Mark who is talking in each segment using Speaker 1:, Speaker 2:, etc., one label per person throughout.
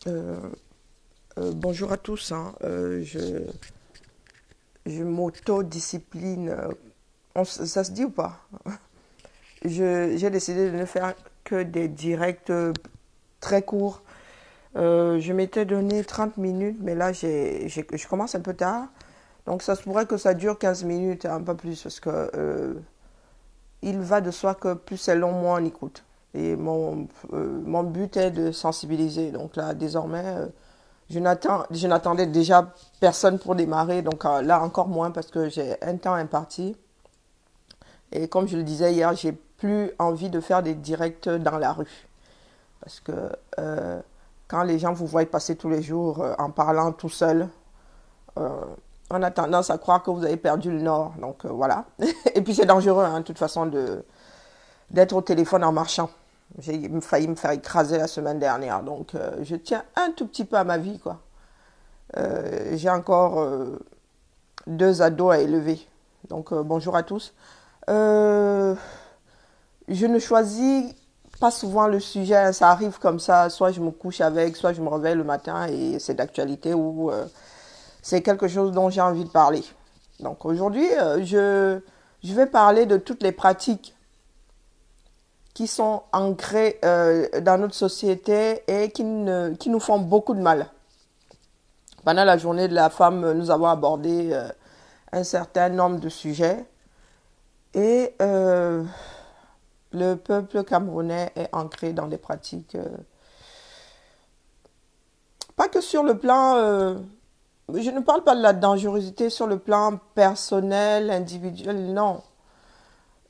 Speaker 1: Euh, Bonjour à tous, hein. Je m'auto-discipline. Ça se dit ou pas? J'ai décidé de ne faire que des directs très courts. Je m'étais donné 30 minutes, mais là, je commence un peu tard. Donc, ça se pourrait que ça dure 15 minutes, un peu plus, parce que il va de soi que plus c'est long, moins on écoute. Et mon but est de sensibiliser. Donc là, désormais, je n'attendais déjà personne pour démarrer. Donc là, encore moins parce que j'ai un temps imparti. Et comme je le disais hier, j'ai plus envie de faire des directs dans la rue. Parce que euh, quand les gens vous voient passer tous les jours en parlant tout seul, euh, on a tendance à croire que vous avez perdu le nord. Donc voilà. Et puis c'est dangereux, hein, de toute façon, d'être au téléphone en marchant. J'ai failli me faire écraser la semaine dernière. Donc, je tiens un tout petit peu à ma vie, quoi. J'ai encore deux ados à élever. Donc, bonjour à tous. Euh, je ne choisis pas souvent le sujet. Hein. Ça arrive comme ça. Soit je me couche avec, soit je me réveille le matin et c'est d'actualité ou c'est quelque chose dont j'ai envie de parler. Donc, aujourd'hui, je vais parler de toutes les pratiques qui sont ancrés dans notre société et qui nous font beaucoup de mal. Pendant la journée de la femme, nous avons abordé un certain nombre de sujets et le peuple camerounais est ancré dans des pratiques, pas que sur le plan, je ne parle pas de la dangerosité sur le plan personnel, individuel, non.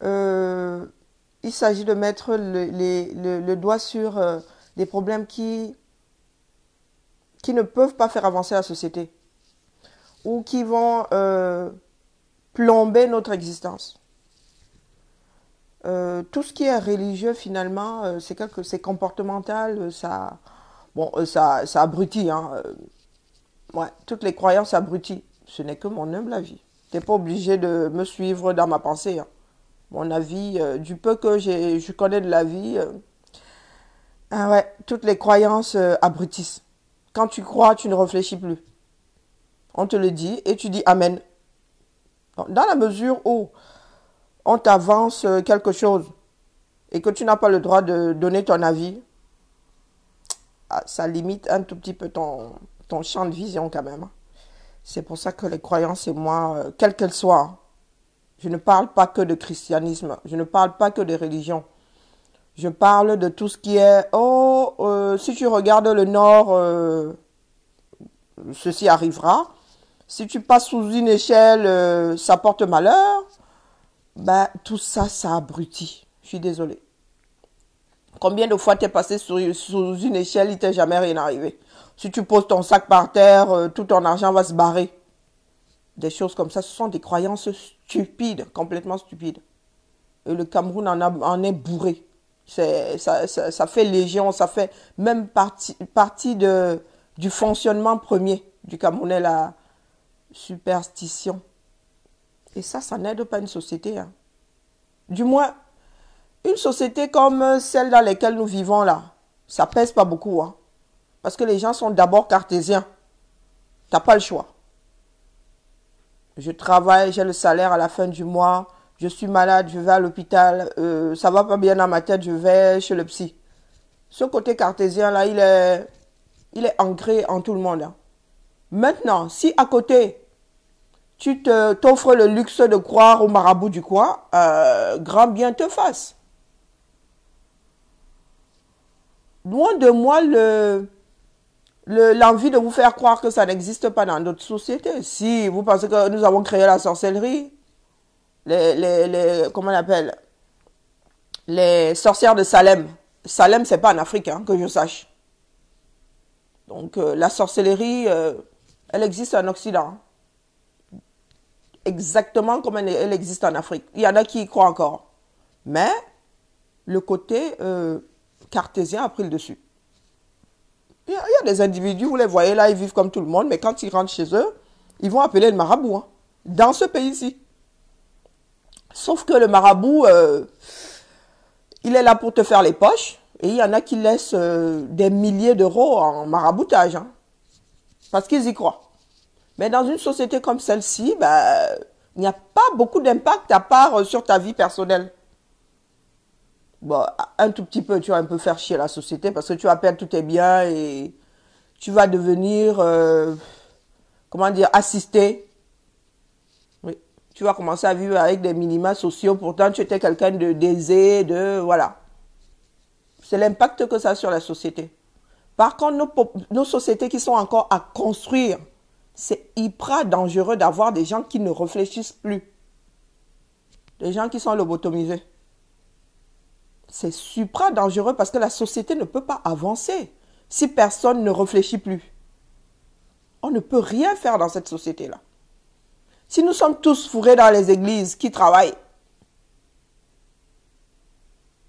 Speaker 1: Euh, il s'agit de mettre le doigt sur des problèmes qui ne peuvent pas faire avancer la société ou qui vont plomber notre existence. Tout ce qui est religieux, finalement, c'est comportemental, ça abrutit. Hein, ouais, toutes les croyances abrutissent. Ce n'est que mon humble avis. Tu n'es pas obligé de me suivre dans ma pensée. Hein. Mon avis, du peu que je connais de la vie, ah ouais, toutes les croyances abrutissent. Quand tu crois, tu ne réfléchis plus. On te le dit et tu dis Amen. Dans la mesure où on t'avance quelque chose et que tu n'as pas le droit de donner ton avis, ça limite un tout petit peu ton champ de vision quand même. C'est pour ça que les croyances et moi, quelles qu'elles soient, je ne parle pas que de christianisme, je ne parle pas que de religion. Je parle de tout ce qui est, si tu regardes le nord, ceci arrivera. Si tu passes sous une échelle, ça porte malheur. Ben, tout ça, ça abrutit. Je suis désolée. Combien de fois t'es passé sous une échelle, il t'est jamais rien arrivé. Si tu poses ton sac par terre, tout ton argent va se barrer. Des choses comme ça, ce sont des croyances stupides, complètement stupides. Et le Cameroun en est bourré. Ça fait légion, ça fait même partie du fonctionnement premier du Camerounais, la superstition. Et ça n'aide pas une société. Hein. Du moins, une société comme celle dans laquelle nous vivons là, ça pèse pas beaucoup. Hein. Parce que les gens sont d'abord cartésiens. T'as pas le choix. Je travaille, j'ai le salaire à la fin du mois. Je suis malade, je vais à l'hôpital. Ça va pas bien dans ma tête, je vais chez le psy. Ce côté cartésien là, il est ancré en tout le monde. Hein. Maintenant, si à côté, t'offres le luxe de croire au marabout du coin, grand bien te fasse. Loin de moi l'envie de vous faire croire que ça n'existe pas dans d'autres sociétés. Si vous pensez que nous avons créé la sorcellerie, comment on appelle, les sorcières de Salem. Salem, c'est pas en Afrique, hein, que je sache. Donc, la sorcellerie, elle existe en Occident. Exactement comme elle existe en Afrique. Il y en a qui y croient encore. Mais, le côté cartésien a pris le dessus. Il y a des individus, vous les voyez là, ils vivent comme tout le monde, mais quand ils rentrent chez eux, ils vont appeler le marabout. Hein, dans ce pays-ci. Sauf que le marabout, il est là pour te faire les poches. Et il y en a qui laissent des milliers d'euros en maraboutage, hein, parce qu'ils y croient. Mais dans une société comme celle-ci, bah, il n'y a pas beaucoup d'impact à part sur ta vie personnelle. Bon, un tout petit peu, tu vas un peu faire chier la société parce que tu vas perdre tous tes biens et tu vas devenir, comment dire, assisté. Oui. Tu vas commencer à vivre avec des minima sociaux. Pourtant, tu étais quelqu'un de d'aisé, de... Voilà. C'est l'impact que ça a sur la société. Par contre, nos sociétés qui sont encore à construire, c'est hyper dangereux d'avoir des gens qui ne réfléchissent plus. Des gens qui sont lobotomisés. C'est super dangereux parce que la société ne peut pas avancer si personne ne réfléchit plus. On ne peut rien faire dans cette société-là. Si nous sommes tous fourrés dans les églises qui travaillent,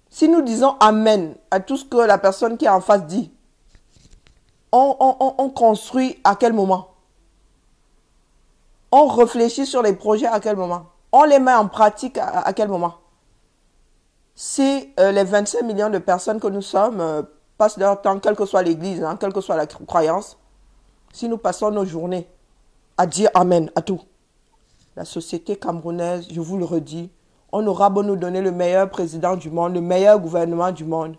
Speaker 1: si nous disons Amen à tout ce que la personne qui est en face dit, on construit à quel moment? On réfléchit sur les projets à quel moment? On les met en pratique à quel moment? Si les 25 millions de personnes que nous sommes passent leur temps, quelle que soit l'église, hein, quelle que soit la croyance, si nous passons nos journées à dire Amen à tout, la société camerounaise, je vous le redis, on aura beau nous donner le meilleur président du monde, le meilleur gouvernement du monde,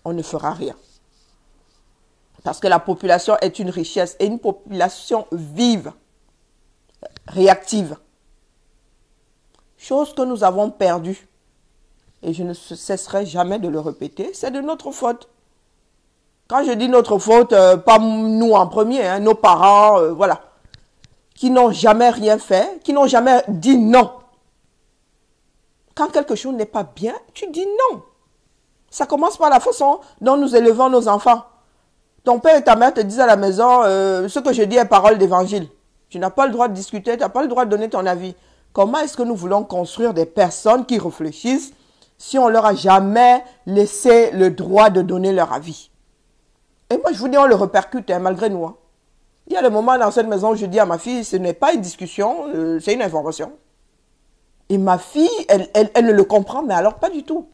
Speaker 1: on ne fera rien. Parce que la population est une richesse et une population vive, réactive. Chose que nous avons perdue. Et je ne cesserai jamais de le répéter, c'est de notre faute. Quand je dis notre faute, pas nous en premier, hein, nos parents, voilà, qui n'ont jamais rien fait, qui n'ont jamais dit non. Quand quelque chose n'est pas bien, tu dis non. Ça commence par la façon dont nous élevons nos enfants. Ton père et ta mère te disent à la maison, ce que je dis est parole d'évangile. Tu n'as pas le droit de discuter, tu n'as pas le droit de donner ton avis. Comment est-ce que nous voulons construire des personnes qui réfléchissent si on leur a jamais laissé le droit de donner leur avis? Et moi, je vous dis, on le répercute, hein, malgré nous. Hein. Il y a des moments dans cette maison où je dis à ma fille, ce n'est pas une discussion, c'est une information. Et ma fille, elle ne le comprend, mais alors pas du tout.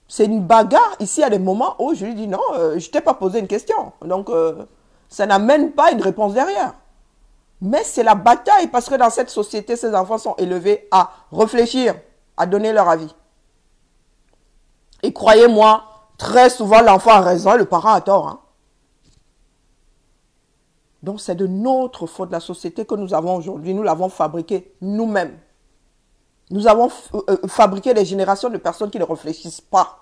Speaker 1: C'est une bagarre. Ici, il y a des moments où je lui dis, non, je ne t'ai pas posé une question. Donc, ça n'amène pas une réponse derrière. Mais c'est la bataille, parce que dans cette société, ces enfants sont élevés à réfléchir, à donner leur avis. Et croyez-moi, très souvent, l'enfant a raison et le parent a tort. Hein. Donc, c'est de notre faute, la société que nous avons aujourd'hui. Nous l'avons fabriquée nous-mêmes. Nous avons fabriqué des générations de personnes qui ne réfléchissent pas.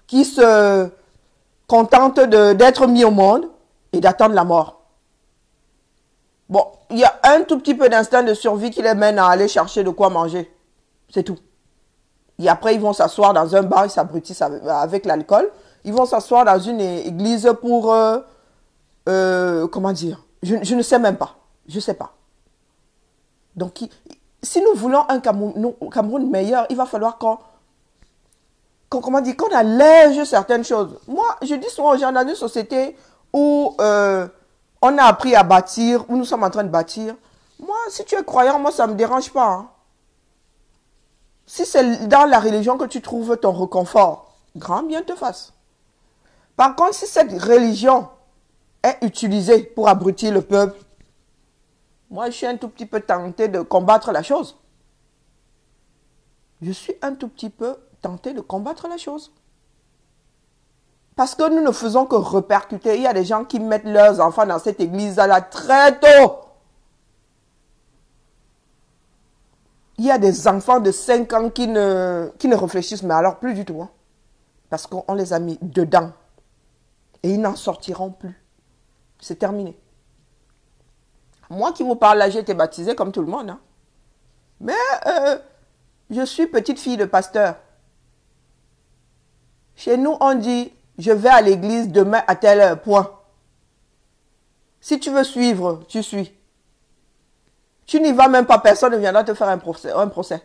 Speaker 1: Qui se contentent d'être mis au monde et d'attendre la mort. Bon, il y a un tout petit peu d'instinct de survie qui les mène à aller chercher de quoi manger. C'est tout. Et après, ils vont s'asseoir dans un bar, ils s'abrutissent avec l'alcool. Ils vont s'asseoir dans une église pour... comment dire? Je ne sais même pas. Je ne sais pas. Donc, si nous voulons un Cameroun meilleur, il va falloir qu'on allège certaines choses. Moi, je dis souvent aux gens, dans une société où on a appris à bâtir, où nous sommes en train de bâtir, moi, si tu es croyant, moi, ça ne me dérange pas. Hein. Si c'est dans la religion que tu trouves ton réconfort, grand bien te fasse. Par contre, si cette religion est utilisée pour abrutir le peuple, moi, je suis un tout petit peu tenté de combattre la chose. Je suis un tout petit peu tenté de combattre la chose. Parce que nous ne faisons que répercuter. Il y a des gens qui mettent leurs enfants dans cette église-là très tôt. Il y a des enfants de 5 ans qui ne réfléchissent, mais alors plus du tout. Hein. Parce qu'on les a mis dedans. Et ils n'en sortiront plus. C'est terminé. Moi qui vous parle là, j'ai été baptisée comme tout le monde. Hein. Mais je suis petite fille de pasteur. Chez nous, on dit, je vais à l'église demain à tel point. Si tu veux suivre, tu suis. Tu n'y vas même pas, personne ne viendra te faire un procès.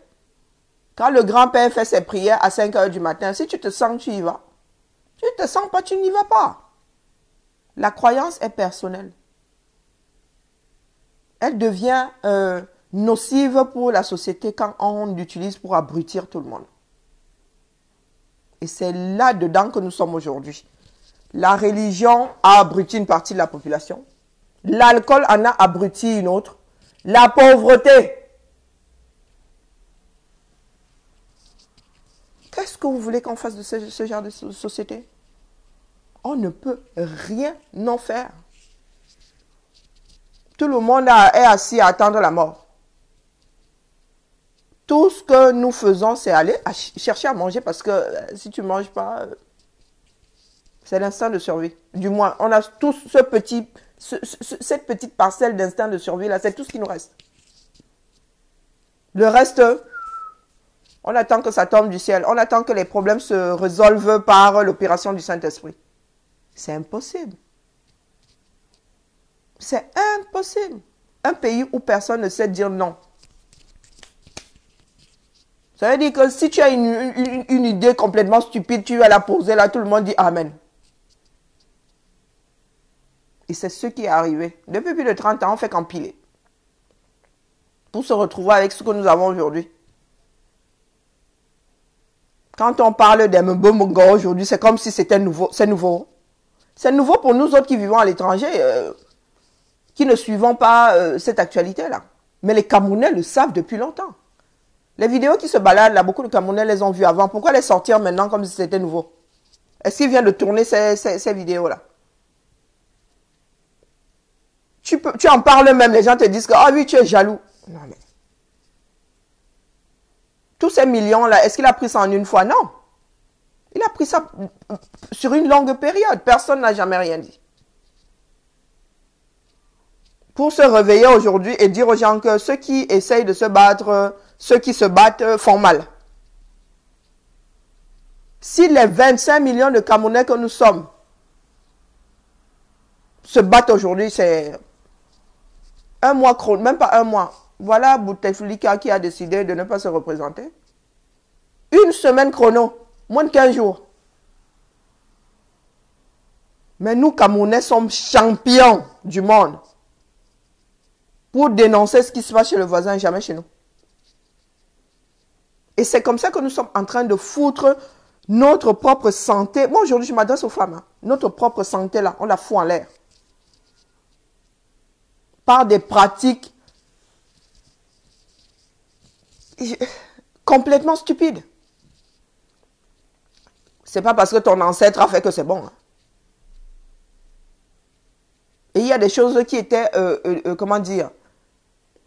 Speaker 1: Quand le grand-père fait ses prières à 5 heures du matin, si tu te sens, tu y vas. Tu ne te sens pas, tu n'y vas pas. La croyance est personnelle. Elle devient nocive pour la société quand on l'utilise pour abrutir tout le monde. Et c'est là-dedans que nous sommes aujourd'hui. La religion a abruti une partie de la population. L'alcool en a abruti une autre. La pauvreté. Qu'est-ce que vous voulez qu'on fasse de ce genre de société? On ne peut rien en faire. Tout le monde est assis à attendre la mort. Tout ce que nous faisons, c'est aller chercher à manger parce que si tu ne manges pas, c'est l'instinct de survie. Du moins, on a tous cette petite parcelle d'instinct de survie là, c'est tout ce qui nous reste. Le reste, on attend que ça tombe du ciel. On attend que les problèmes se résolvent par l'opération du Saint-Esprit. C'est impossible. C'est impossible. Un pays où personne ne sait dire non. Ça veut dire que si tu as une idée complètement stupide, tu vas la poser là, tout le monde dit Amen. Et c'est ce qui est arrivé. Depuis plus de 30 ans, on ne fait qu'empiler. Pour se retrouver avec ce que nous avons aujourd'hui. Quand on parle des Mbongo aujourd'hui, c'est comme si c'était nouveau. C'est nouveau. C'est nouveau pour nous autres qui vivons à l'étranger, qui ne suivons pas cette actualité-là. Mais les Camerounais le savent depuis longtemps. Les vidéos qui se baladent là, beaucoup de Camerounais les ont vues avant. Pourquoi les sortir maintenant comme si c'était nouveau? Est-ce qu'ils viennent de tourner ces vidéos-là? Tu en parles même, les gens te disent que ah oui, tu es jaloux. Non, mais tous ces millions-là, est-ce qu'il a pris ça en une fois? Non. Il a pris ça sur une longue période. Personne n'a jamais rien dit. Pour se réveiller aujourd'hui et dire aux gens que ceux qui essayent de se battre, ceux qui se battent font mal. Si les 25 millions de Camerounais que nous sommes se battent aujourd'hui, c'est un mois chrono, même pas un mois. Voilà Bouteflika qui a décidé de ne pas se représenter. Une semaine chrono, moins de 15 jours. Mais nous, Camerounais, sommes champions du monde pour dénoncer ce qui se passe chez le voisin, jamais chez nous. Et c'est comme ça que nous sommes en train de foutre notre propre santé. Moi, aujourd'hui, je m'adresse aux femmes. Hein. Notre propre santé, là, on la fout en l'air. Par des pratiques complètement stupides. C'est pas parce que ton ancêtre a fait que c'est bon. Hein. Et il y a des choses qui étaient, comment dire,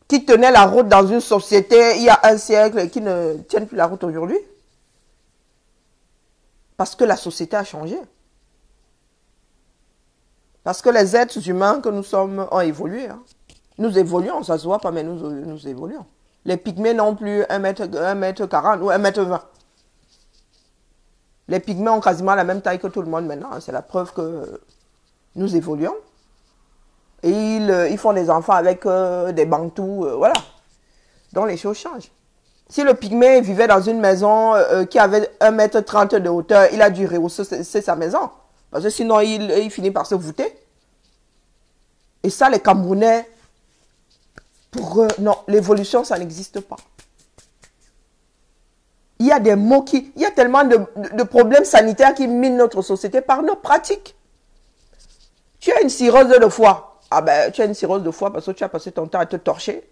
Speaker 1: qui tenaient la route dans une société il y a un siècle et qui ne tiennent plus la route aujourd'hui. Parce que la société a changé. Parce que les êtres humains que nous sommes ont évolué. Hein. Nous évoluons, ça ne se voit pas, mais nous évoluons. Les pygmées n'ont plus 1 mètre 40 ou 1 mètre 20. Les pygmées ont quasiment la même taille que tout le monde maintenant. C'est la preuve que nous évoluons. Et ils font des enfants avec des bantous, voilà. Donc les choses changent. Si le pygmée vivait dans une maison qui avait 1 mètre 30 de hauteur, il a dû rehausser sa maison. Parce que sinon, il finit par se voûter. Et ça, les Camerounais, pour eux, non, l'évolution, ça n'existe pas. Il y a des mots il y a tellement de problèmes sanitaires qui minent notre société par nos pratiques. Tu as une cirrhose de foie. Ah ben, tu as une cirrhose de foie parce que tu as passé ton temps à te torcher.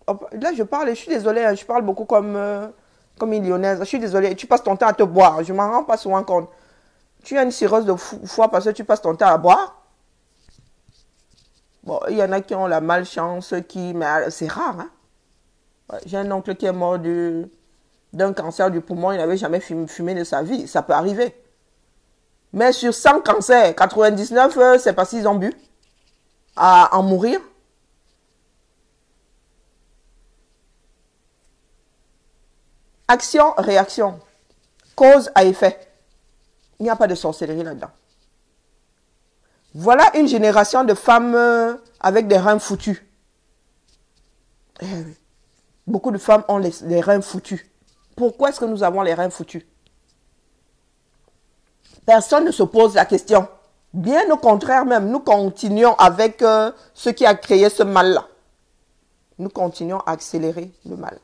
Speaker 1: Là, je parle, je suis désolée, hein, je parle beaucoup comme une lyonnaise. Je suis désolée, tu passes ton temps à te boire. Je ne m'en rends pas souvent compte. Tu as une cirrhose de foie parce que tu passes ton temps à boire. Bon, il y en a qui ont la malchance, mais c'est rare. Hein? Ouais, j'ai un oncle qui est mort d'un cancer du poumon. Il n'avait jamais fumé de sa vie. Ça peut arriver. Mais sur 100 cancers, 99, c'est parce qu'ils ont bu à en mourir. Action, réaction. Cause à effet. Il n'y a pas de sorcellerie là-dedans. Voilà une génération de femmes avec des reins foutus. Beaucoup de femmes ont les reins foutus. Pourquoi est-ce que nous avons les reins foutus? Personne ne se pose la question. Bien au contraire même, nous continuons avec ce qui a créé ce mal-là. Nous continuons à accélérer le mal.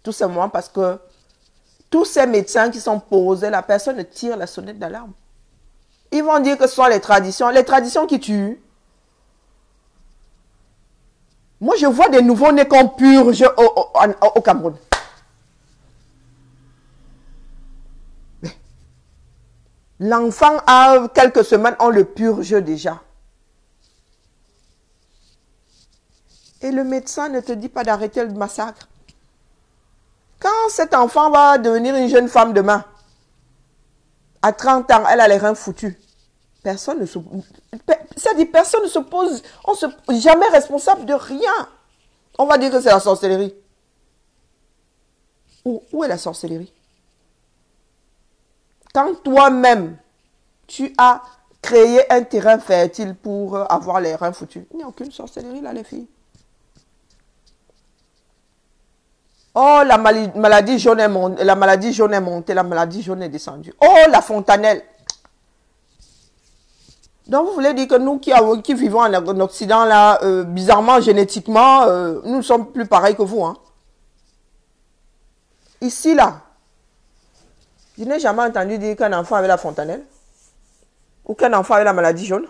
Speaker 1: Tout simplement parce que Tous ces médecins qui sont posés, la personne ne tire la sonnette d'alarme. Ils vont dire que ce sont les traditions qui tuent. Moi, je vois des nouveaux-nés qu'on purge au Cameroun. L'enfant a quelques semaines, on le purge déjà. Et le médecin ne te dit pas d'arrêter le massacre. Quand cet enfant va devenir une jeune femme demain, à 30 ans, elle a les reins foutus. Personne ne se pose, on se jamais responsable de rien. On va dire que c'est la sorcellerie. Où est la sorcellerie? Quand toi-même, tu as créé un terrain fertile pour avoir les reins foutus, il n'y a aucune sorcellerie là, les filles. Oh, la maladie jaune est montée, la maladie jaune est montée, la maladie jaune est descendue. Oh, la fontanelle. Donc, vous voulez dire que nous qui vivons en Occident, là, bizarrement, génétiquement, nous ne sommes plus pareils que vous. Hein. Ici, là, je n'ai jamais entendu dire qu'un enfant avait la fontanelle ou qu'un enfant avait la maladie jaune.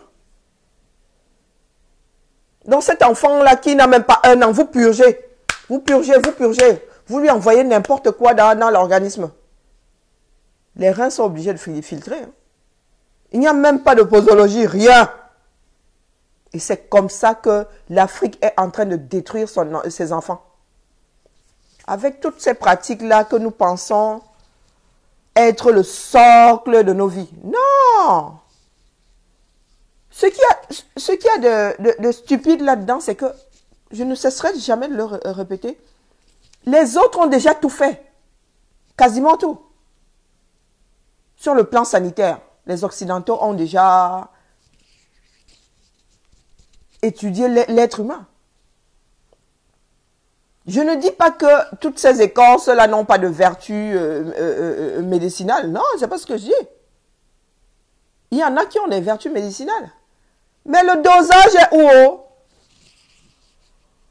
Speaker 1: Donc, cet enfant-là qui n'a même pas un an, vous purgez. Vous purgez, vous purgez. Vous lui envoyez n'importe quoi dans l'organisme. Les reins sont obligés de filtrer. Hein. Il n'y a même pas de posologie, rien. Et c'est comme ça que l'Afrique est en train de détruire ses enfants. Avec toutes ces pratiques-là que nous pensons être le socle de nos vies. Non! Ce qu'il y a de stupide là-dedans, c'est que je ne cesserai jamais de le répéter. Les autres ont déjà tout fait. Quasiment tout. Sur le plan sanitaire, les Occidentaux ont déjà étudié l'être humain. Je ne dis pas que toutes ces écorces-là n'ont pas de vertu médicinale. Non, c'est pas ce que je dis. Il y en a qui ont des vertus médicinales. Mais le dosage est où?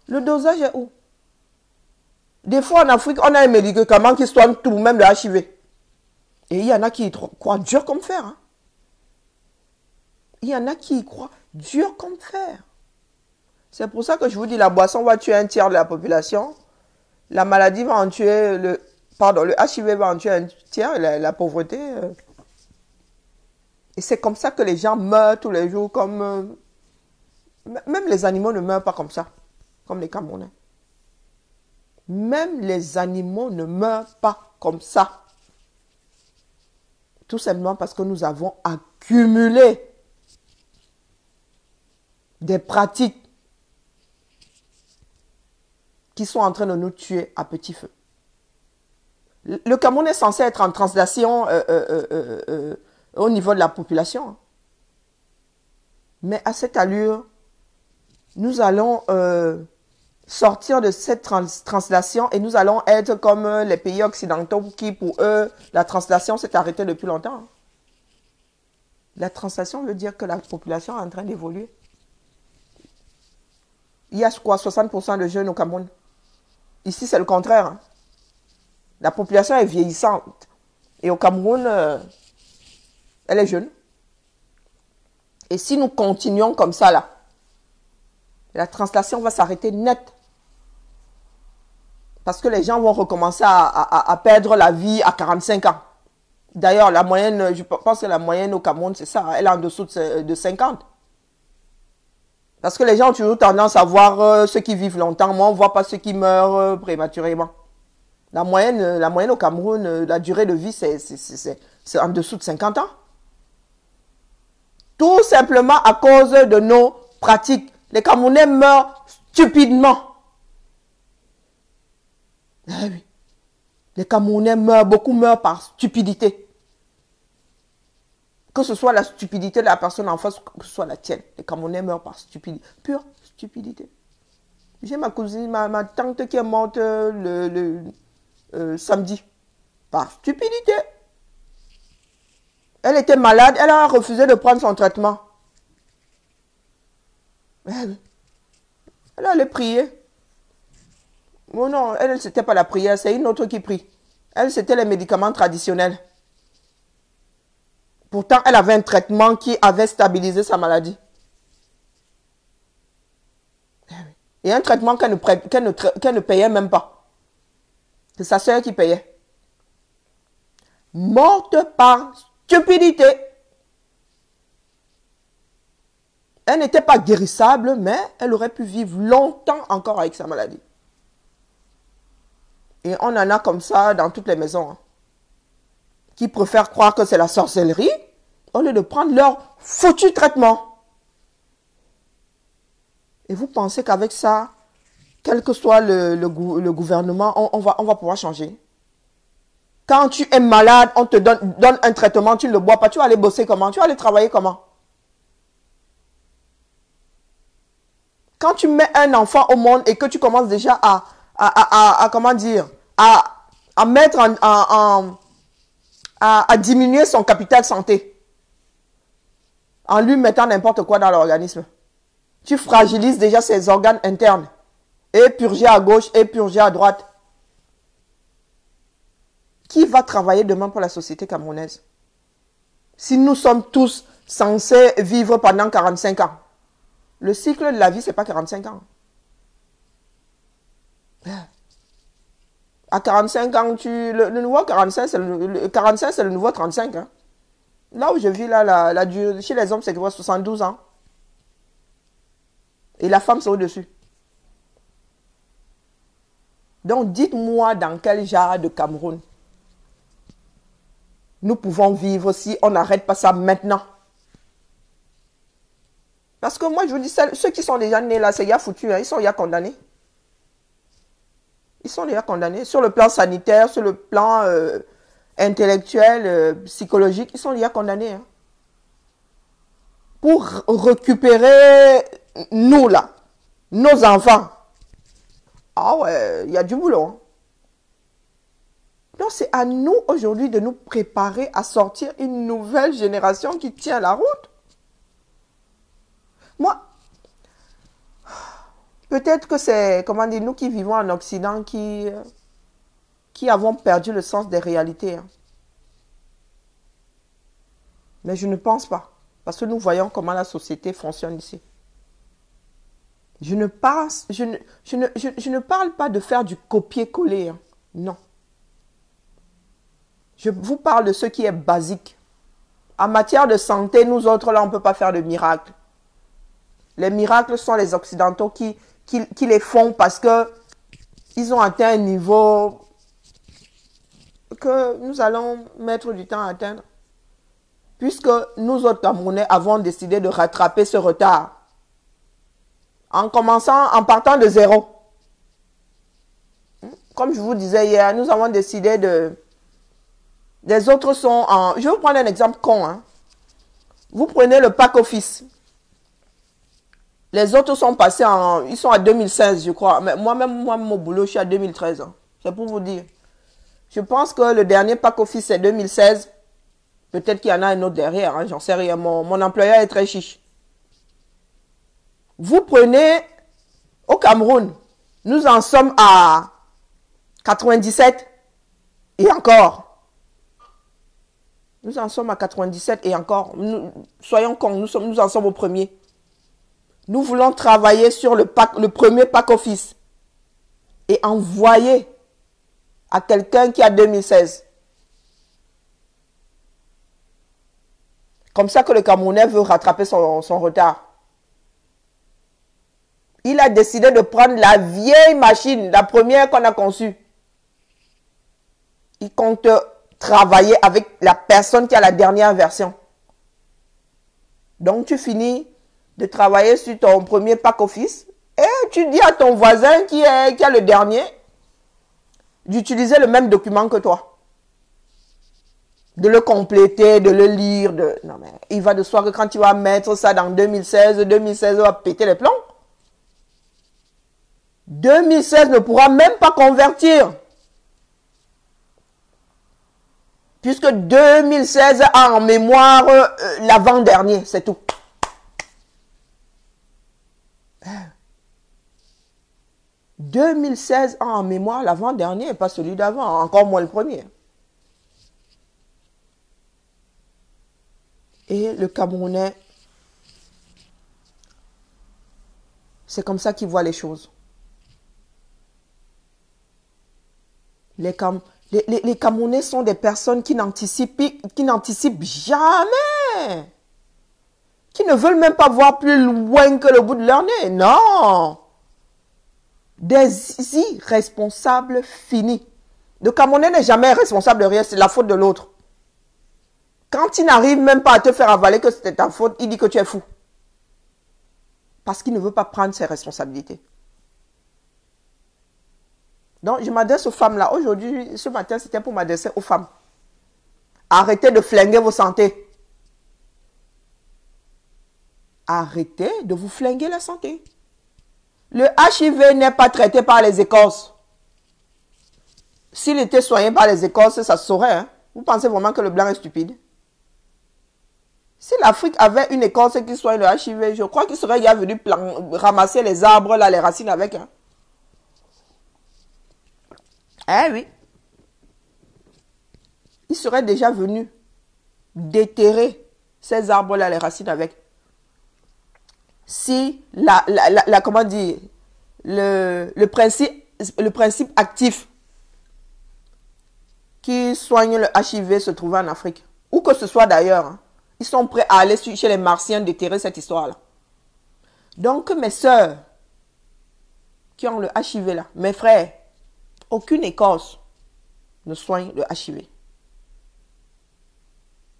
Speaker 1: Le dosage est où? Des fois en Afrique, on a un médicament qui soigne tout, même le HIV. Et il y en a qui y croient dur comme fer. Hein. Il y en a qui y croient dur comme fer. C'est pour ça que je vous dis, la boisson va tuer un tiers de la population. La maladie va en tuer, le HIV va en tuer un tiers, la pauvreté. Et c'est comme ça que les gens meurent tous les jours, comme... même les animaux ne meurent pas comme ça, comme les Camerounais. Même les animaux ne meurent pas comme ça. Tout simplement parce que nous avons accumulé des pratiques qui sont en train de nous tuer à petit feu. Le Cameroun est censé être en translation au niveau de la population. Mais à cette allure, nous allons sortir de cette translation et nous allons être comme les pays occidentaux qui, pour eux, la translation s'est arrêtée depuis longtemps. La translation veut dire que la population est en train d'évoluer. Il y a quoi, 60% de jeunes au Cameroun? Ici, c'est le contraire. Hein. La population est vieillissante. Et au Cameroun, elle est jeune. Et si nous continuons comme ça, là, la translation va s'arrêter net. Parce que les gens vont recommencer à perdre la vie à 45 ans. D'ailleurs, la moyenne, je pense que la moyenne au Cameroun, c'est ça. Elle est en dessous de 50. Parce que les gens ont toujours tendance à voir ceux qui vivent longtemps. Moi, on ne voit pas ceux qui meurent prématurément. La moyenne au Cameroun, la durée de vie, c'est en dessous de 50 ans. Tout simplement à cause de nos pratiques. Les Camerounais meurent stupidement. Ah oui. Les Camerounais meurent, beaucoup meurent par stupidité. Que ce soit la stupidité de la personne en face, que ce soit la tienne. Les Camerounais meurent par stupidité. Pure stupidité. J'ai ma cousine, ma tante qui est morte samedi. Par stupidité. Elle était malade, elle a refusé de prendre son traitement. Elle allait prier. Oh non, elle, c'était pas la prière, c'est une autre qui prie. Elle, c'était les médicaments traditionnels. Pourtant, elle avait un traitement qui avait stabilisé sa maladie. Et un traitement qu'elle ne payait même pas. C'est sa sœur qui payait. Morte par stupidité. Elle n'était pas guérissable, mais elle aurait pu vivre longtemps encore avec sa maladie. Et on en a comme ça dans toutes les maisons. Hein, qui préfèrent croire que c'est la sorcellerie au lieu de prendre leur foutu traitement. Et vous pensez qu'avec ça, quel que soit le gouvernement, on va pouvoir changer? Quand tu es malade, on te donne un traitement, tu ne le bois pas, tu vas aller bosser comment? Tu vas aller travailler comment? Quand tu mets un enfant au monde et que tu commences déjà comment dire, à mettre à diminuer son capital santé, en lui mettant n'importe quoi dans l'organisme, tu fragilises déjà ses organes internes, et purger à gauche et purger à droite. Qui va travailler demain pour la société camerounaise? Si nous sommes tous censés vivre pendant 45 ans. Le cycle de la vie, ce n'est pas 45 ans. À 45 ans, le nouveau 45, c'est le nouveau 35. Hein. Là où je vis, là, chez les hommes, c'est 72 ans. Et la femme, c'est au-dessus. Donc, dites-moi dans quel genre de Cameroun nous pouvons vivre si on n'arrête pas ça maintenant. Parce que moi, je vous dis, ceux qui sont déjà nés là, c'est déjà foutu, hein, ils sont déjà condamnés. Ils sont déjà condamnés. Sur le plan sanitaire, sur le plan intellectuel, psychologique, ils sont déjà condamnés. Hein. Pour récupérer nous là, nos enfants. Ah ouais, il y a du boulot. Hein. Donc c'est à nous aujourd'hui de nous préparer à sortir une nouvelle génération qui tient la route. Moi, peut-être que c'est, comment dire, nous qui vivons en Occident qui avons perdu le sens des réalités. Hein. Mais je ne pense pas. Parce que nous voyons comment la société fonctionne ici. Je ne parle pas de faire du copier-coller. Hein. Non. Je vous parle de ce qui est basique. En matière de santé, nous autres, là, on ne peut pas faire de miracles. Les miracles sont les Occidentaux qui les font parce qu'ils ont atteint un niveau que nous allons mettre du temps à atteindre. Puisque nous autres Camerounais avons décidé de rattraper ce retard. En partant de zéro. Comme je vous disais hier, nous avons décidé de... Les autres sont en... Je vais vous prendre un exemple con. Hein. Vous prenez le pack office. Les autres sont passés en... Ils sont à 2016, je crois. Mais moi-même, mon boulot, je suis à 2013. Hein. C'est pour vous dire. Je pense que le dernier pack office, c'est 2016. Peut-être qu'il y en a un autre derrière. Hein. J'en sais rien. Mon employeur est très chiche. Vous prenez... Au Cameroun, nous en sommes à 97 et encore. Nous en sommes à 97 et encore. Soyons cons, nous en sommes au premier. Nous voulons travailler sur le premier pack office et envoyer à quelqu'un qui a 2016. Comme ça que le Camerounais veut rattraper son retard. Il a décidé de prendre la vieille machine, la première qu'on a conçue. Il compte travailler avec la personne qui a la dernière version. Donc, tu finis de travailler sur ton premier pack office et tu dis à ton voisin qui a le dernier d'utiliser le même document que toi. De le compléter, de le lire. Non, mais il va de soi que quand tu vas mettre ça dans 2016 va péter les plombs. 2016 ne pourra même pas convertir. Puisque 2016 a en mémoire l'avant-dernier, c'est tout. 2016 en mémoire, l'avant-dernier, pas celui d'avant, encore moins le premier. Et le Camerounais, c'est comme ça qu'il voit les choses. Les Camerounais sont des personnes qui n'anticipent jamais. Qui ne veulent même pas voir plus loin que le bout de leur nez. Non. Des irresponsables finis. Le Camerounais n'est jamais responsable de rien, c'est la faute de l'autre. Quand il n'arrive même pas à te faire avaler que c'était ta faute, il dit que tu es fou. Parce qu'il ne veut pas prendre ses responsabilités. Donc, je m'adresse aux femmes là. Aujourd'hui, ce matin, c'était pour m'adresser aux femmes. Arrêtez de flinguer vos santé. Arrêtez de vous flinguer la santé. Le HIV n'est pas traité par les écorces. S'il était soigné par les écorces, ça se saurait. Hein? Vous pensez vraiment que le blanc est stupide? Si l'Afrique avait une écorce qui soigne le HIV, je crois qu'il serait déjà venu ramasser les arbres, là, les racines avec. Hein? Eh oui. Il serait déjà venu déterrer ces arbres-là, les racines avec. Si comment dire, le principe actif qui soigne le HIV se trouvait en Afrique, où que ce soit d'ailleurs, hein, ils sont prêts à aller chez les Martiens déterrer cette histoire-là. Donc, mes sœurs qui ont le HIV là, mes frères, aucune écorce ne soigne le HIV.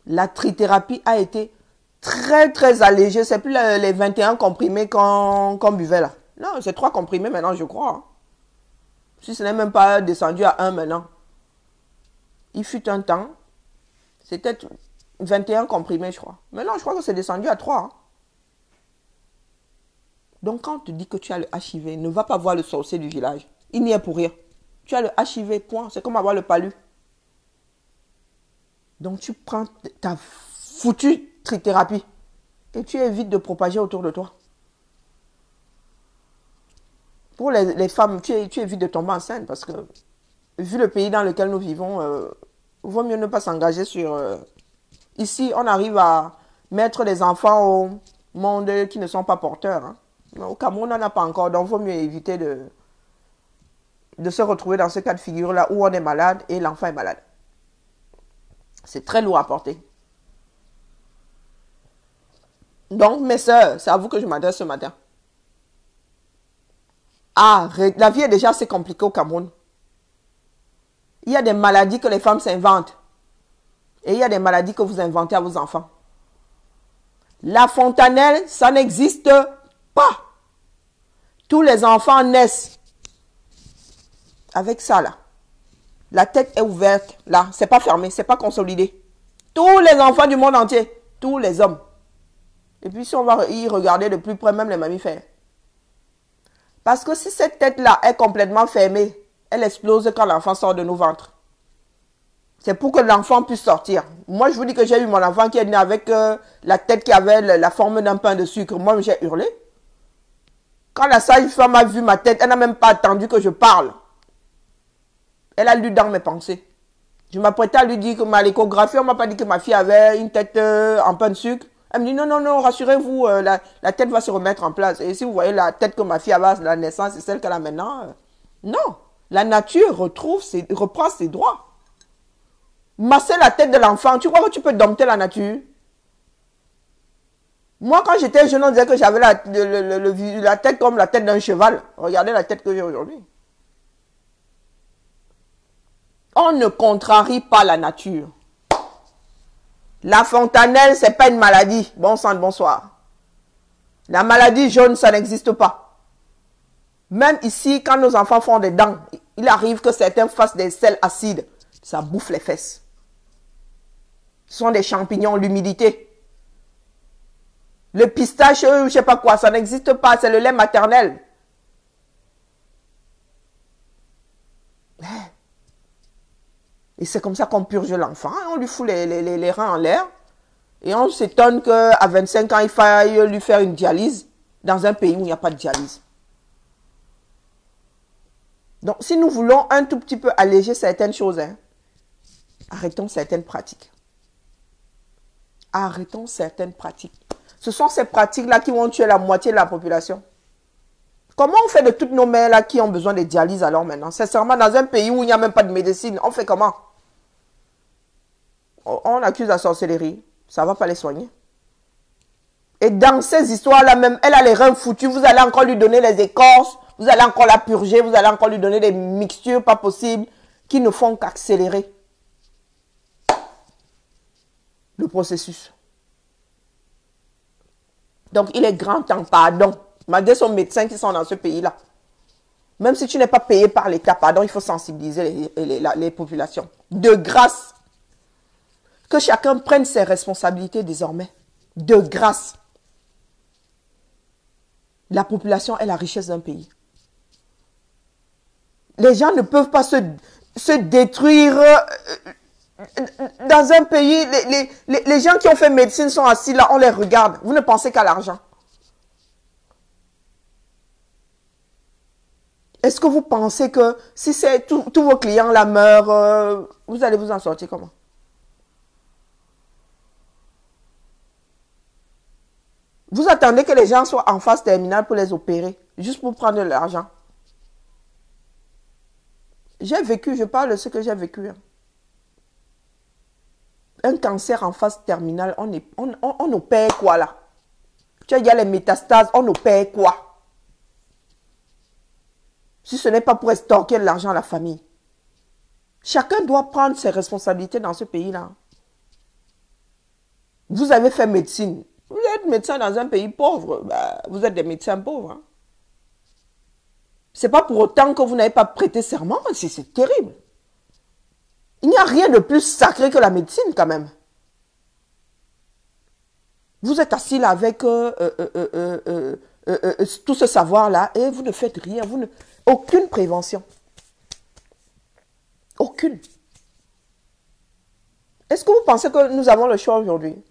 Speaker 1: La trithérapie a été très allégée. C'est plus les 21 comprimés qu'on buvait là. Non, c'est 3 comprimés maintenant, je crois. Hein. Si ce n'est même pas descendu à 1 maintenant. Il fut un temps, c'était 21 comprimés, je crois. Maintenant, je crois que c'est descendu à 3. Hein. Donc, quand on te dit que tu as le HIV, ne va pas voir le sorcier du village. Il n'y est pour rien. Tu as le HIV, point. C'est comme avoir le palu. Donc, tu prends ta foutue trithérapie et tu évites de propager autour de toi. Pour les femmes, tu évites de tomber enceinte parce que, vu le pays dans lequel nous vivons, il vaut mieux ne pas s'engager sur... Ici, on arrive à mettre des enfants au monde qui ne sont pas porteurs. Hein. Au Cameroun, on n'en a pas encore, donc il vaut mieux éviter de se retrouver dans ce cas de figure-là où on est malade et l'enfant est malade. C'est très lourd à porter. Donc, mes sœurs, c'est à vous que je m'adresse ce matin. La vie est déjà assez compliquée au Cameroun. Il y a des maladies que les femmes s'inventent. Et il y a des maladies que vous inventez à vos enfants. La fontanelle, ça n'existe pas. Tous les enfants naissent avec ça là. La tête est ouverte là, c'est pas fermé, c'est pas consolidé. Tous les enfants du monde entier, tous les hommes. Et puis si on va y regarder de plus près, même les mammifères. Parce que si cette tête-là est complètement fermée, elle explose quand l'enfant sort de nos ventres. C'est pour que l'enfant puisse sortir. Moi, je vous dis que j'ai eu mon enfant qui est né avec la tête qui avait la forme d'un pain de sucre. Moi, j'ai hurlé. Quand la sage-femme a vu ma tête, elle n'a même pas attendu que je parle. Elle a lu dans mes pensées. Je m'apprêtais à lui dire que à l'échographie, on ne m'a pas dit que ma fille avait une tête en pain de sucre. Elle me dit non, rassurez-vous, la tête va se remettre en place. Et si vous voyez la tête que ma fille avait à la naissance et celle qu'elle a maintenant, non. La nature reprend ses droits. Masser la tête de l'enfant, tu crois que tu peux dompter la nature? Moi, quand j'étais jeune, on disait que j'avais la tête comme la tête d'un cheval. Regardez la tête que j'ai aujourd'hui. On ne contrarie pas la nature. La fontanelle, ce n'est pas une maladie. Bon sang de bonsoir. La maladie jaune, ça n'existe pas. Même ici, quand nos enfants font des dents, il arrive que certains fassent des sels acides. Ça bouffe les fesses. Ce sont des champignons, l'humidité. Le pistache, je ne sais pas quoi, ça n'existe pas. C'est le lait maternel. Et c'est comme ça qu'on purge l'enfant. On lui fout les reins en l'air. Et on s'étonne qu'à 25 ans, il faille lui faire une dialyse dans un pays où il n'y a pas de dialyse. Donc, si nous voulons un tout petit peu alléger certaines choses, hein, arrêtons certaines pratiques. Arrêtons certaines pratiques. Ce sont ces pratiques-là qui vont tuer la moitié de la population. Comment on fait de toutes nos mères-là qui ont besoin de dialyse alors maintenant? Sincèrement, dans un pays où il n'y a même pas de médecine, on fait comment? On accuse la sorcellerie. Ça ne va pas les soigner. Et dans ces histoires-là même, elle a les reins foutus. Vous allez encore lui donner les écorces. Vous allez encore la purger. Vous allez encore lui donner des mixtures pas possibles qui ne font qu'accélérer le processus. Donc, il est grand temps, pardon, malgré son médecin qui sont dans ce pays-là. Même si tu n'es pas payé par l'État, pardon, il faut sensibiliser les populations. De grâce, que chacun prenne ses responsabilités désormais. De grâce. La population est la richesse d'un pays. Les gens ne peuvent pas se détruire dans un pays. Les gens qui ont fait médecine sont assis là, on les regarde. Vous ne pensez qu'à l'argent. Est-ce que vous pensez que si tous vos clients là meurent, vous allez vous en sortir comment? Vous attendez que les gens soient en phase terminale pour les opérer, juste pour prendre de l'argent. J'ai vécu, je parle de ce que j'ai vécu. Hein. Un cancer en phase terminale, on opère quoi là? Tu as, il y a les métastases, on opère quoi? Si ce n'est pas pour extorquer de l'argent à la famille. Chacun doit prendre ses responsabilités dans ce pays-là. Vous avez fait médecine. Vous êtes médecin dans un pays pauvre. Bah, vous êtes des médecins pauvres. Hein. C'est pas pour autant que vous n'avez pas prêté serment. C'est terrible. Il n'y a rien de plus sacré que la médecine quand même. Vous êtes assis là avec tout ce savoir-là et vous ne faites rien. Aucune prévention. Aucune. Est-ce que vous pensez que nous avons le choix aujourd'hui?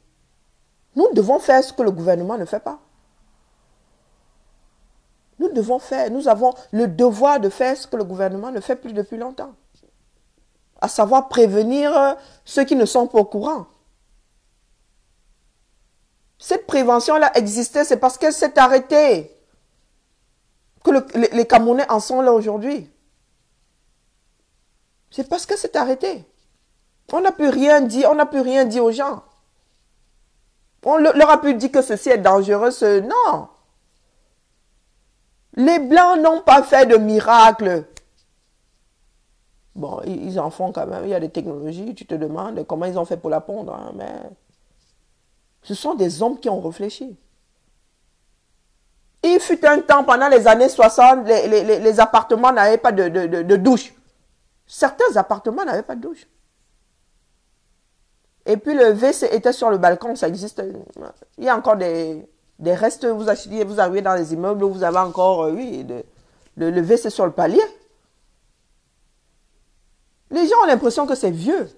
Speaker 1: Nous devons faire ce que le gouvernement ne fait pas. Nous devons faire, nous avons le devoir de faire ce que le gouvernement ne fait plus depuis longtemps. À savoir prévenir ceux qui ne sont pas au courant. Cette prévention-là existait, c'est parce qu'elle s'est arrêtée. Que les Camerounais en sont là aujourd'hui. C'est parce qu'elle s'est arrêtée. On n'a plus rien dit, on n'a plus rien dit aux gens. On leur a pu dire que ceci est dangereux, non. Les Blancs n'ont pas fait de miracle. Bon, ils en font quand même. Il y a des technologies, tu te demandes comment ils ont fait pour la pondre. Hein, mais ce sont des hommes qui ont réfléchi. Il fut un temps, pendant les années 60, les appartements n'avaient pas de douche. Certains appartements n'avaient pas de douche. Et puis le WC était sur le balcon, ça existe. Il y a encore des restes, vous arrivez dans les immeubles où vous avez encore, oui, le WC sur le palier. Les gens ont l'impression que c'est vieux.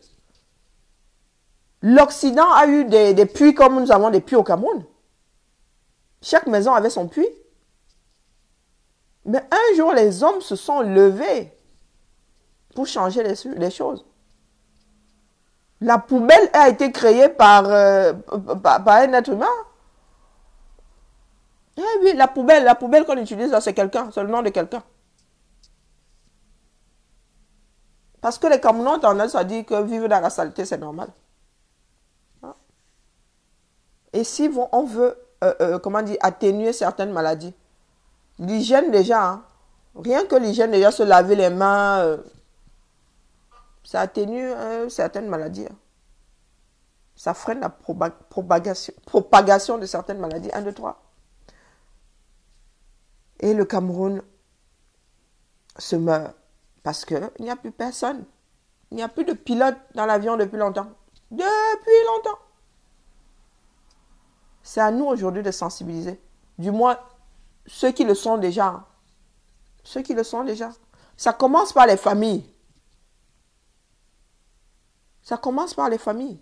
Speaker 1: L'Occident a eu des puits comme nous avons des puits au Cameroun. Chaque maison avait son puits. Mais un jour, les hommes se sont levés pour changer les choses. La poubelle a été créée par un être humain. Eh oui, la poubelle qu'on utilise, c'est quelqu'un, c'est le nom de quelqu'un. Parce que les Camerounais ont tendance à dire que vivre dans la saleté, c'est normal. Et si on veut, comment dire, atténuer certaines maladies, l'hygiène déjà, hein, rien que l'hygiène déjà, se laver les mains, ça atténue certaines maladies. Hein. Ça freine la propagation de certaines maladies. 1, 2, 3. Et le Cameroun se meurt parce qu'il n'y a plus personne. Il n'y a plus de pilote dans l'avion depuis longtemps. Depuis longtemps. C'est à nous aujourd'hui de sensibiliser. Du moins, ceux qui le sont déjà. Ceux qui le sont déjà. Ça commence par les familles. Ça commence par les familles.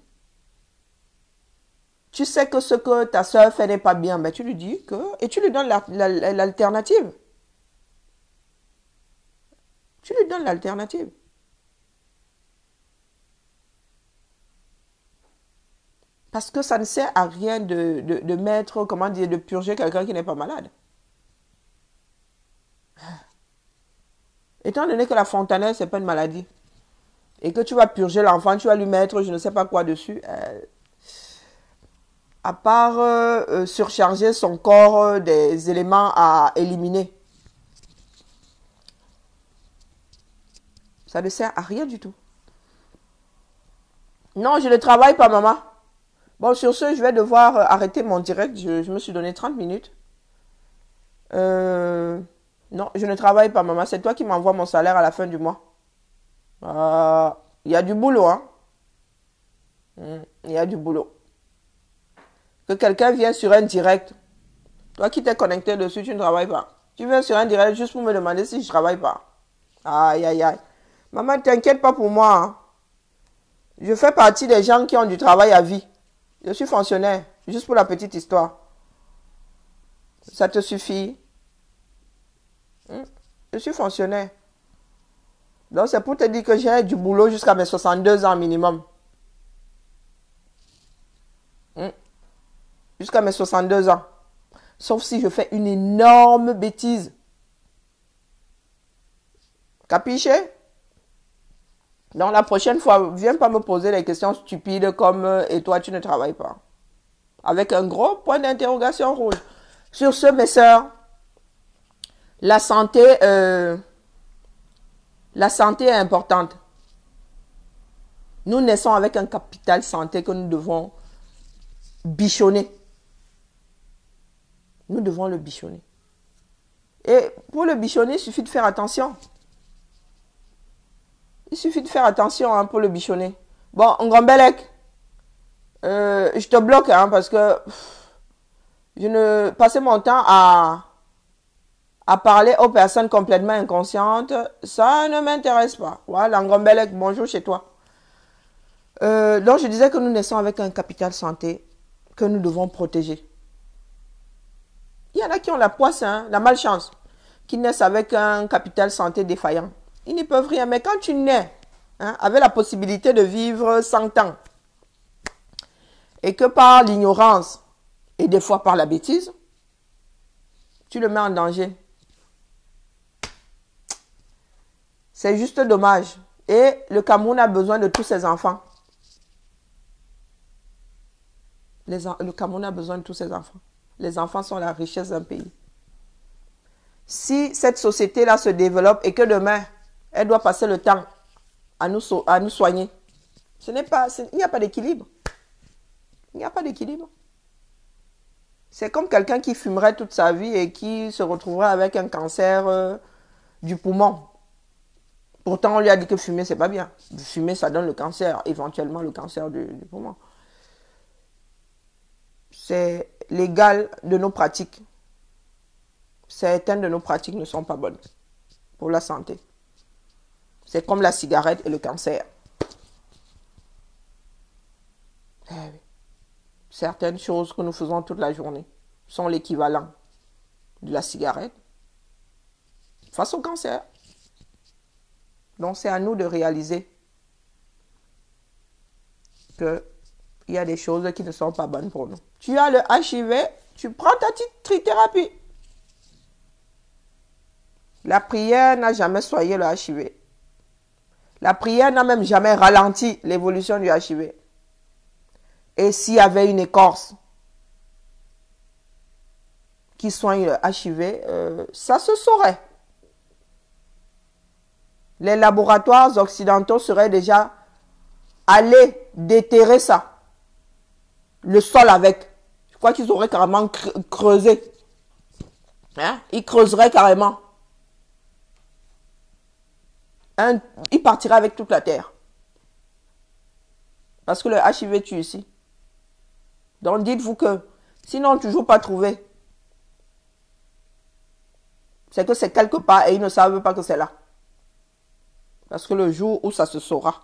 Speaker 1: Tu sais que ce que ta soeur fait n'est pas bien, mais tu lui dis que... Et tu lui donnes l'alternative. Tu lui donnes l'alternative. Parce que ça ne sert à rien de mettre, comment dire, de purger quelqu'un qui n'est pas malade. Étant donné que la fontanelle, ce n'est pas une maladie, et que tu vas purger l'enfant, tu vas lui mettre je ne sais pas quoi dessus, à part surcharger son corps des éléments à éliminer, ça ne sert à rien du tout. Non, je ne travaille pas, maman. Bon, sur ce, je vais devoir arrêter mon direct. Je me suis donné 30 minutes. Non, je ne travaille pas, maman. C'est toi qui m'envoies mon salaire à la fin du mois. Il y a du boulot, hein. Il y a du boulot. Que quelqu'un vienne sur un direct. Toi qui t'es connecté dessus, tu ne travailles pas. Tu viens sur un direct juste pour me demander si je ne travaille pas. Aïe, aïe, aïe. Maman, t'inquiète pas pour moi, hein. Je fais partie des gens qui ont du travail à vie. Je suis fonctionnaire, juste pour la petite histoire. Ça te suffit? Je suis fonctionnaire. Donc c'est pour te dire que j'ai du boulot jusqu'à mes 62 ans minimum. Jusqu'à mes 62 ans. Sauf si je fais une énorme bêtise. Capiche? Donc la prochaine fois, viens pas me poser des questions stupides comme et toi tu ne travailles pas. Avec un gros point d'interrogation rouge. Sur ce, mes sœurs, la santé est importante. Nous naissons avec un capital santé que nous devons bichonner. Nous devons le bichonner. Et pour le bichonner, il suffit de faire attention. Il suffit de faire attention hein, pour le bichonner. Bon, Ngambelek, je te bloque hein, parce que je ne passais mon temps à parler aux personnes complètement inconscientes. Ça ne m'intéresse pas. Voilà, Ngambelek, bonjour chez toi. Donc, je disais que nous naissons avec un capital santé que nous devons protéger. Il y en a qui ont la poisse, hein, la malchance, qui naissent avec un capital santé défaillant. Ils ne peuvent rien. Mais quand tu nais hein, avec la possibilité de vivre 100 ans et que par l'ignorance et des fois par la bêtise, tu le mets en danger. C'est juste dommage. Et le Cameroun a besoin de tous ses enfants. Le Cameroun a besoin de tous ses enfants. Les enfants sont la richesse d'un pays. Si cette société-là se développe et que demain, elle doit passer le temps à nous soigner, il n'y a pas d'équilibre. Il n'y a pas d'équilibre. C'est comme quelqu'un qui fumerait toute sa vie et qui se retrouverait avec un cancer du poumon. Pourtant, on lui a dit que fumer, c'est pas bien. Fumer, ça donne le cancer, éventuellement le cancer du poumon. C'est l'égal de nos pratiques. Certaines de nos pratiques ne sont pas bonnes pour la santé. C'est comme la cigarette et le cancer. Eh oui. Certaines choses que nous faisons toute la journée sont l'équivalent de la cigarette face au cancer. Donc c'est à nous de réaliser qu'il y a des choses qui ne sont pas bonnes pour nous. Tu as le HIV, tu prends ta petite trithérapie. La prière n'a jamais soigné le HIV. La prière n'a même jamais ralenti l'évolution du HIV. Et s'il y avait une écorce qui soigne le HIV, ça se saurait. Les laboratoires occidentaux seraient déjà allés déterrer ça. Le sol avec. Je crois qu'ils auraient carrément creusé. Hein? Ils creuseraient carrément. Il partira avec toute la terre. Parce que le HIV tue ici. Donc dites-vous que, sinon toujours pas trouvé, c'est que c'est quelque part et ils ne savent pas que c'est là. Parce que le jour où ça se saura,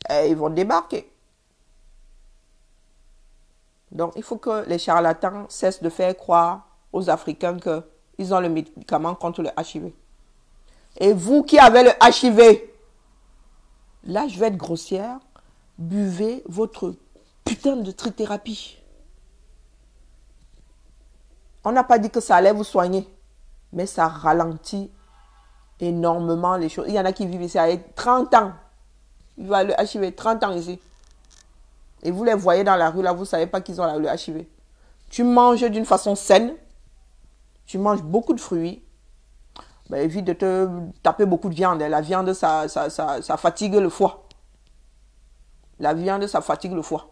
Speaker 1: ils vont débarquer. Donc il faut que les charlatans cessent de faire croire aux Africains qu'ils ont le médicament contre le HIV. Et vous qui avez le HIV, là, je vais être grossière, buvez votre putain de trithérapie. On n'a pas dit que ça allait vous soigner, mais ça ralentit énormément les choses. Il y en a qui vivent ici avec 30 ans. Ils vivent le HIV, 30 ans ici. Et vous les voyez dans la rue, là, vous ne savez pas qu'ils ont le HIV. Tu manges d'une façon saine, tu manges beaucoup de fruits, ben, évite de te taper beaucoup de viande. La viande, ça fatigue le foie. La viande, ça fatigue le foie.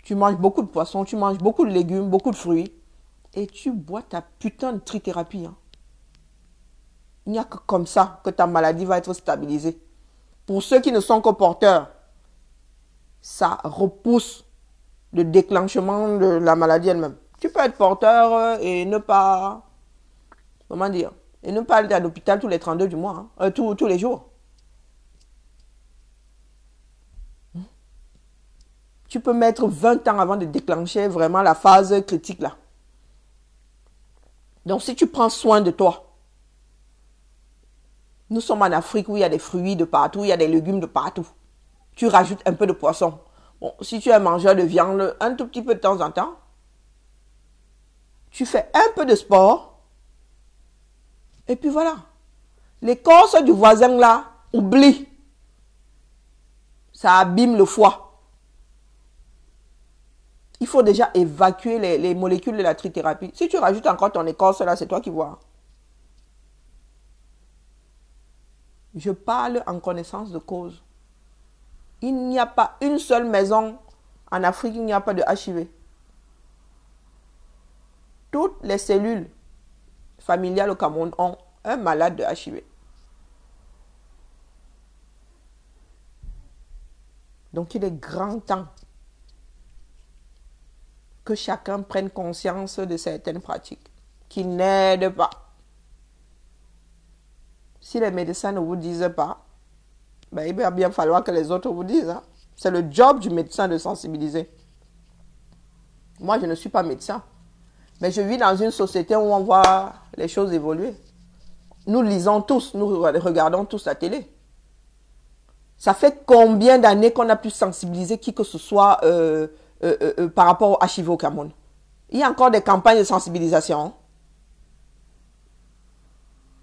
Speaker 1: Tu manges beaucoup de poissons, tu manges beaucoup de légumes, beaucoup de fruits. Et tu bois ta putain de trithérapie. Hein. Il n'y a que comme ça que ta maladie va être stabilisée. Pour ceux qui ne sont que porteurs, ça repousse le déclenchement de la maladie elle-même. Tu peux être porteur et ne pas... Comment dire? Et ne pas aller à l'hôpital tous les 32 du mois. Hein, tous les jours. Tu peux mettre 20 ans avant de déclencher vraiment la phase critique là. Donc si tu prends soin de toi, nous sommes en Afrique où il y a des fruits de partout, il y a des légumes de partout. Tu rajoutes un peu de poisson. Bon, si tu es mangeur de viande, un tout petit peu de temps en temps, tu fais un peu de sport, et puis voilà. L'écorce du voisin là, oublie. Ça abîme le foie. Il faut déjà évacuer les molécules de la trithérapie. Si tu rajoutes encore ton écorce là, c'est toi qui vois. Je parle en connaissance de cause. Il n'y a pas une seule maison en Afrique, il n'y a pas de HIV. Toutes les cellules familiales au Cameroun ont un malade de HIV. Donc il est grand temps que chacun prenne conscience de certaines pratiques qui n'aident pas. Si les médecins ne vous disent pas, ben, il va bien falloir que les autres vous disent. Hein. C'est le job du médecin de sensibiliser. Moi, je ne suis pas médecin. Mais je vis dans une société où on voit les choses évoluer. Nous lisons tous, nous regardons tous la télé. Ça fait combien d'années qu'on a pu sensibiliser qui que ce soit par rapport au HIV au Cameroun? Il y a encore des campagnes de sensibilisation.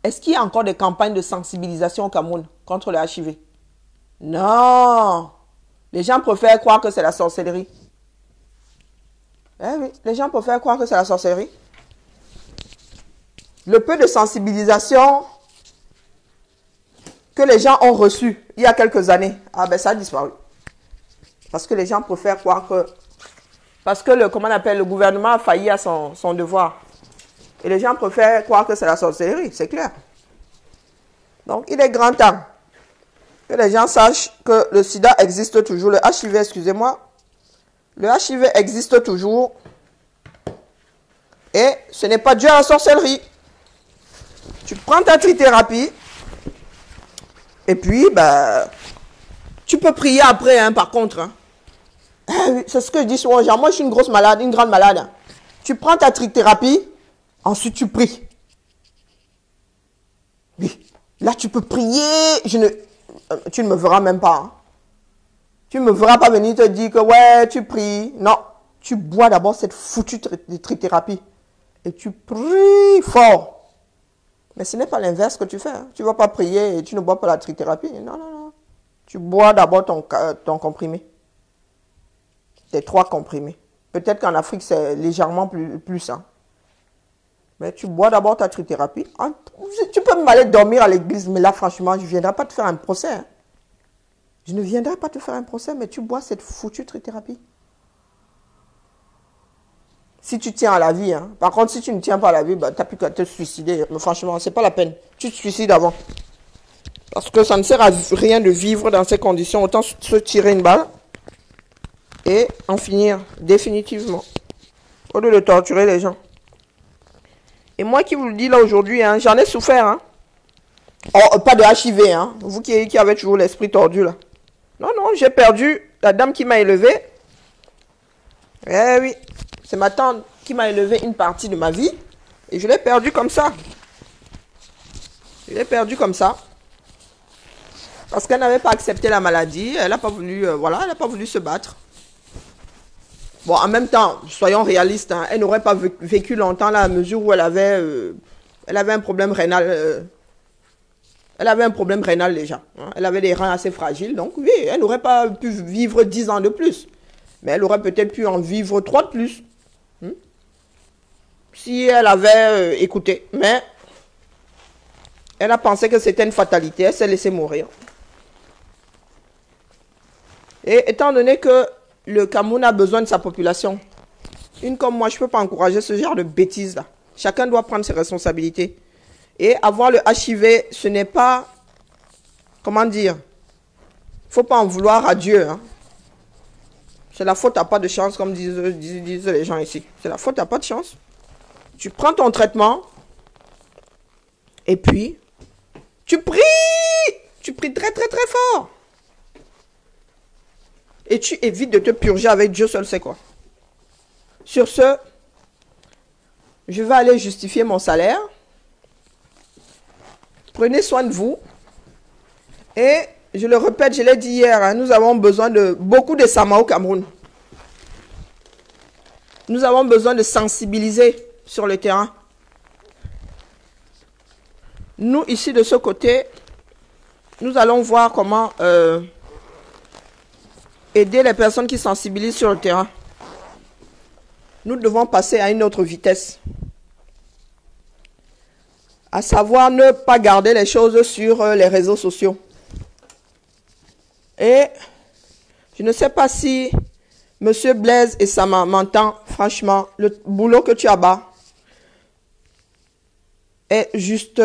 Speaker 1: Est-ce qu'il y a encore des campagnes de sensibilisation au Cameroun contre le HIV? Non. Les gens préfèrent croire que c'est la sorcellerie. Eh oui, les gens préfèrent croire que c'est la sorcellerie. Le peu de sensibilisation que les gens ont reçu il y a quelques années, ah ben ça a disparu. Parce que les gens préfèrent croire que... Parce que le gouvernement a failli à son devoir. Et les gens préfèrent croire que c'est la sorcellerie, c'est clair. Donc il est grand temps que les gens sachent que le sida existe toujours, le HIV, excusez-moi. Le HIV existe toujours. Et ce n'est pas dû à la sorcellerie. Tu prends ta trithérapie. Et puis, bah, tu peux prier après, hein, par contre. Hein. C'est ce que je dis souvent aux gens. Moi, je suis une grosse malade, une grande malade. Hein. Tu prends ta trithérapie, ensuite tu pries. Oui. Là, tu peux prier. Tu ne me verras même pas. Hein. Tu ne me verras pas venir te dire que, ouais, tu pries. Non. Tu bois d'abord cette foutue trithérapie. Et tu pries fort. Mais ce n'est pas l'inverse que tu fais. Hein. Tu ne vas pas prier et tu ne bois pas la trithérapie. Non, non, non. Tu bois d'abord ton comprimé. Tes 3 comprimés. Peut-être qu'en Afrique, c'est légèrement plus. Hein. Mais tu bois d'abord ta trithérapie. Tu peux m'aller dormir à l'église, mais là, franchement, je ne viendrai pas te faire un procès. Hein. Je ne viendrai pas te faire un procès, mais tu bois cette foutue trithérapie. Si tu tiens à la vie, hein. Par contre, si tu ne tiens pas à la vie, bah, tu n'as plus qu'à te suicider. Mais franchement, ce n'est pas la peine. Tu te suicides avant. Parce que ça ne sert à rien de vivre dans ces conditions. Autant se tirer une balle et en finir définitivement. Au lieu de torturer les gens. Et moi qui vous le dis là aujourd'hui, hein, j'en ai souffert. Hein. Oh, pas de HIV, hein. Vous qui avez toujours l'esprit tordu là. Non, non, j'ai perdu la dame qui m'a élevé. Eh oui. C'est ma tante qui m'a élevé une partie de ma vie. Et je l'ai perdue comme ça. Il est perdu comme ça. Parce qu'elle n'avait pas accepté la maladie. Elle n'a pas voulu, voilà, elle n'a pas voulu se battre. Bon, en même temps, soyons réalistes, hein, elle n'aurait pas vécu longtemps là, à mesure où elle avait un problème rénal. Elle avait un problème rénal déjà. Hein. Elle avait des reins assez fragiles. Donc oui, elle n'aurait pas pu vivre 10 ans de plus. Mais elle aurait peut-être pu en vivre 3 de plus. Si elle avait écouté. Mais elle a pensé que c'était une fatalité. Elle s'est laissée mourir. Et étant donné que le Cameroun a besoin de sa population, une comme moi, je ne peux pas encourager ce genre de bêtises là. Chacun doit prendre ses responsabilités. Et avoir le HIV, ce n'est pas, comment dire, il ne faut pas en vouloir à Dieu. Hein. C'est la faute à pas de chance, comme disent les gens ici. C'est la faute à pas de chance. Tu prends ton traitement, et puis, tu pries très très très fort. Et tu évites de te purger avec Dieu seul sait quoi. Sur ce, je vais aller justifier mon salaire. Prenez soin de vous. Et je le répète, je l'ai dit hier, hein, nous avons besoin de beaucoup de Sama au Cameroun. Nous avons besoin de sensibiliser sur le terrain. Nous, ici, de ce côté, nous allons voir comment aider les personnes qui sensibilisent sur le terrain. Nous devons passer à une autre vitesse. À savoir ne pas garder les choses sur les réseaux sociaux. Et je ne sais pas si M. Blaise et Sama m'entend. Franchement, le boulot que tu as bas est juste...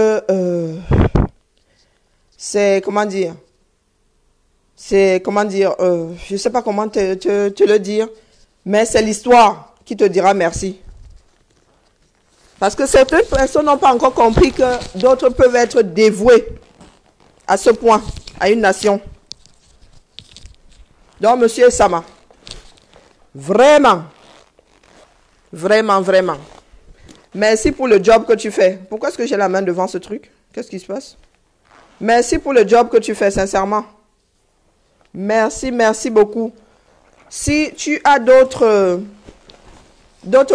Speaker 1: c'est, comment dire... C'est, comment dire... je ne sais pas comment te le dire. Mais c'est l'histoire qui te dira merci. Parce que certaines personnes n'ont pas encore compris que d'autres peuvent être dévoués à ce point, à une nation. Donc, monsieur Sama, vraiment, vraiment, vraiment, merci pour le job que tu fais. Pourquoi est-ce que j'ai la main devant ce truc? Qu'est-ce qui se passe? Merci pour le job que tu fais, sincèrement. Merci, merci beaucoup. Si tu as d'autres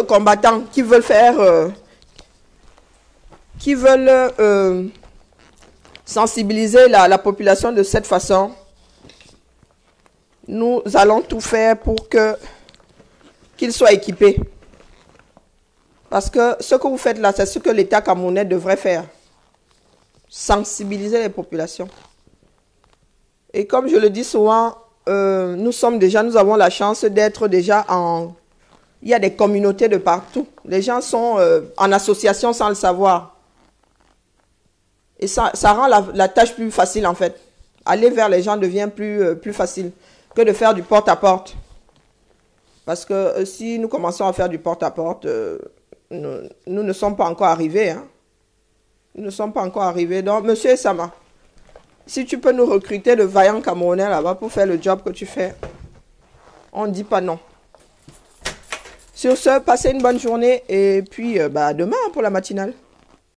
Speaker 1: combattants qui veulent faire... qui veulent sensibiliser la population de cette façon, nous allons tout faire pour qu'ils soient équipés. Parce que ce que vous faites là, c'est ce que l'État camerounais devrait faire. Sensibiliser les populations. Et comme je le dis souvent, nous avons la chance d'être déjà en... Il y a des communautés de partout. Les gens sont en association sans le savoir. Et ça rend la tâche plus facile en fait. Aller vers les gens devient plus facile que de faire du porte-à-porte. Parce que si nous commençons à faire du porte-à-porte, nous ne sommes pas encore arrivés. Hein. Nous ne sommes pas encore arrivés. Donc, monsieur Sama, si tu peux nous recruter de vaillants Camerounais là-bas pour faire le job que tu fais, on ne dit pas non. Sur ce, passez une bonne journée et puis demain pour la matinale.